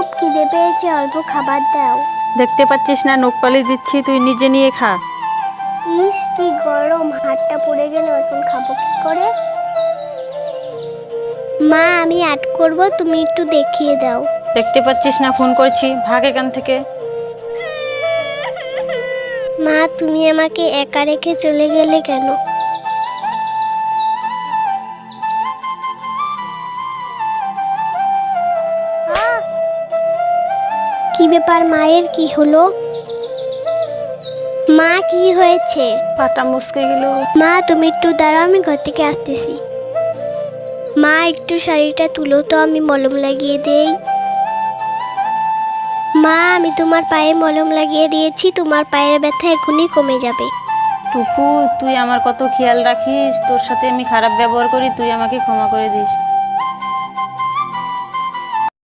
খুব খিদে পেয়েছে, অল্প খাবার দাও। দেখতে পাচ্ছিস না নখ পালিশ দিচ্ছি, তুই নিজে নিয়ে খা। ইস কি গরম, হাতটা পুড়ে গেল, এখন খাবো কি করে? মা আমি অ্যাড করব, তুমি একটু দেখিয়ে দাও। দেখতে পাচ্ছিস না ফোন করছি, ভাগ এখান থেকে। মা তুমি আমাকে একা রেখে চলে গেলে কেন? কি ব্যাপার, মায়ের কি হলো? মা কি হয়েছে? পাটা মুসকে গেল। মা তুমি একটু দাঁড়াও, আমি ঘর থেকে আসতেছি। মা একটু শাড়িটা তুলো তো, আমি মলম লাগিয়ে দেই। মা আমি তোমার পায়ে মলম লাগিয়ে দিয়েছি, তোমার পায়ের ব্যথা এখনই কমে যাবে। টুকু, তুই আমার কত খেয়াল রাখিস, তোর সাথে আমি খারাপ ব্যবহার করি, তুই আমাকে ক্ষমা করে দিস।